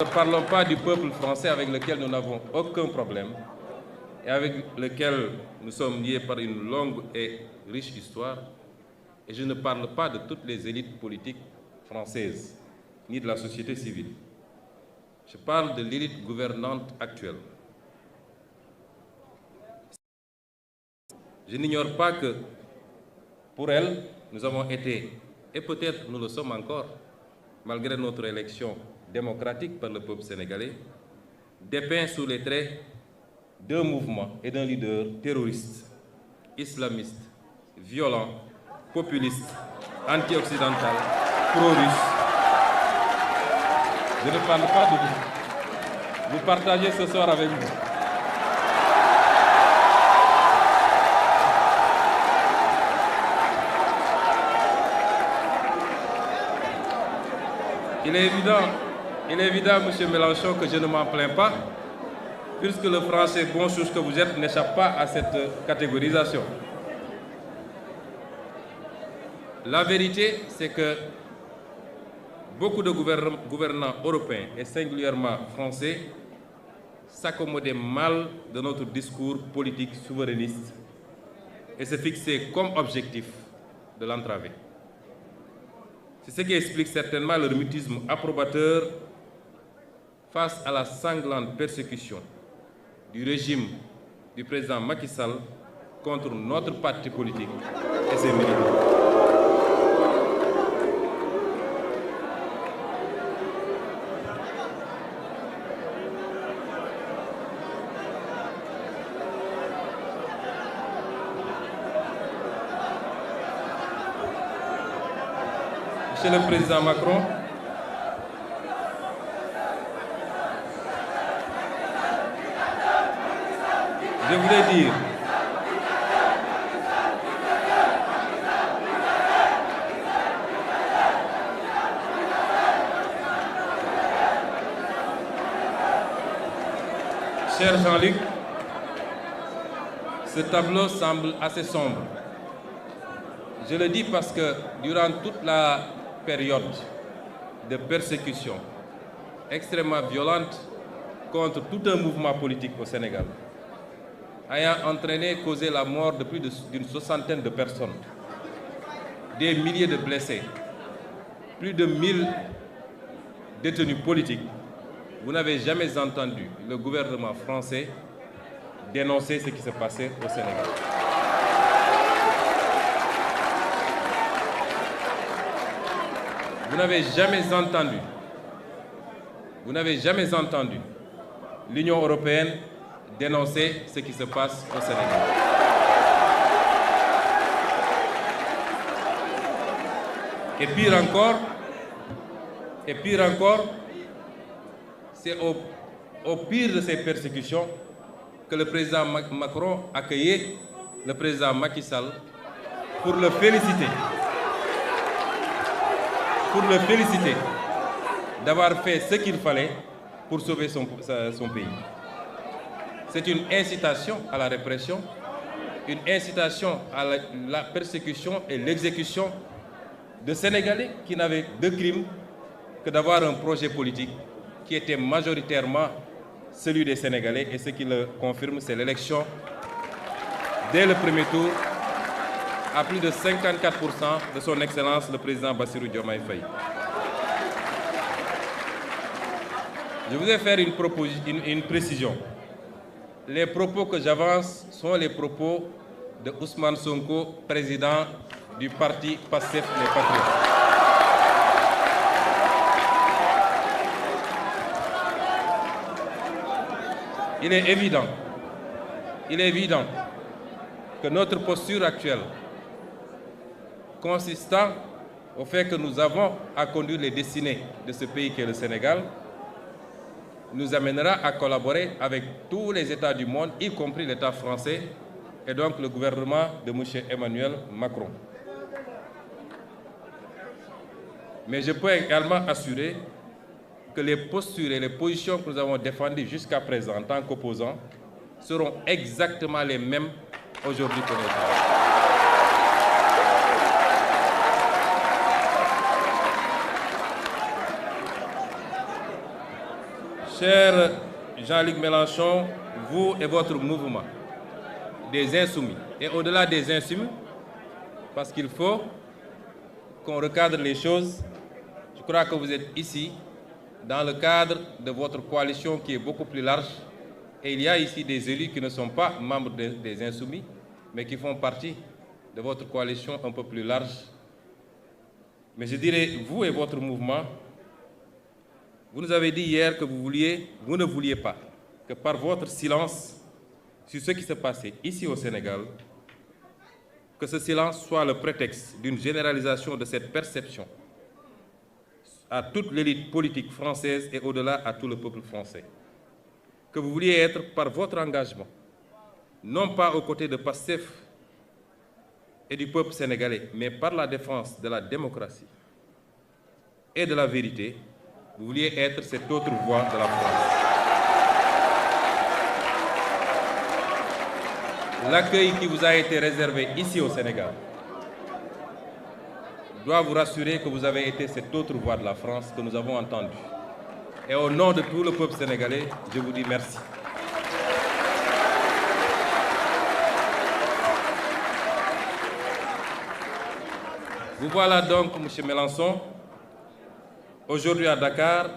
Ne parlons pas du peuple français avec lequel nous n'avons aucun problème et avec lequel nous sommes liés par une longue et riche histoire. Et je ne parle pas de toutes les élites politiques françaises, ni de la société civile. Je parle de l'élite gouvernante actuelle. Je n'ignore pas que, pour elle, nous avons été, et peut-être nous le sommes encore, malgré notre élection démocratique par le peuple sénégalais, dépeints sous les traits d'un mouvement et d'un leader terroriste, islamiste, violent, populiste, anti-occidental, pro-russe. Je ne parle pas de vous. Vous partagez ce soir avec vous. Il est évident, M. Mélenchon, que je ne m'en plains pas, puisque le français bon chose que vous êtes n'échappe pas à cette catégorisation. La vérité, c'est que beaucoup de gouvernants européens, et singulièrement français, s'accommodaient mal de notre discours politique souverainiste et se fixaient comme objectif de l'entraver. C'est ce qui explique certainement leur mutisme approbateur face à la sanglante persécution du régime du président Macky Sall contre notre parti politique et ses militants. Monsieur le Président Macron, je voulais dire cher Jean-Luc, ce tableau semble assez sombre. Je le dis parce que durant toute la période de persécution extrêmement violente contre tout un mouvement politique au Sénégal, ayant causé la mort de plus d'une soixantaine de personnes, des milliers de blessés, plus de 1000 détenus politiques, vous n'avez jamais entendu le gouvernement français dénoncer ce qui se passait au Sénégal. Vous n'avez jamais entendu l'Union européenne dénoncer ce qui se passe au Sénégal. Et pire encore, c'est au pire de ces persécutions que le président Macron accueillait le président Macky Sall pour le féliciter d'avoir fait ce qu'il fallait pour sauver son pays. C'est une incitation à la répression, une incitation à la persécution et l'exécution de Sénégalais qui n'avaient de crime que d'avoir un projet politique qui était majoritairement celui des Sénégalais. Et ce qui le confirme, c'est l'élection dès le premier tour à plus de 54% de son Excellence le président Bassirou Diomaye Faye. Je voudrais faire une précision. Les propos que j'avance sont les propos de Ousmane Sonko, président du parti Pastef les Patriotes. Il est évident que notre posture actuelle, consistant au fait que nous avons à conduire les destinées de ce pays qui est le Sénégal, nous amènera à collaborer avec tous les États du monde, y compris l'État français et donc le gouvernement de M. Emmanuel Macron. Mais je peux également assurer que les postures et les positions que nous avons défendues jusqu'à présent en tant qu'opposants seront exactement les mêmes aujourd'hui que les Cher Jean-Luc Mélenchon, vous et votre mouvement des Insoumis, et au-delà des Insoumis, parce qu'il faut qu'on recadre les choses, je crois que vous êtes ici dans le cadre de votre coalition qui est beaucoup plus large, et il y a ici des élus qui ne sont pas membres des Insoumis, mais qui font partie de votre coalition un peu plus large. Mais je dirais, vous et votre mouvement, vous nous avez dit hier que vous ne vouliez pas que par votre silence sur ce qui se passait ici au Sénégal, que ce silence soit le prétexte d'une généralisation de cette perception à toute l'élite politique française et au-delà à tout le peuple français. Que vous vouliez être par votre engagement, non pas aux côtés de Pastef et du peuple sénégalais, mais par la défense de la démocratie et de la vérité, vous vouliez être cette autre voix de la France. L'accueil qui vous a été réservé ici au Sénégal doit vous rassurer que vous avez été cette autre voix de la France que nous avons entendue. Et au nom de tout le peuple sénégalais, je vous dis merci. Vous voilà donc, M. Mélenchon, aujourd'hui à Dakar,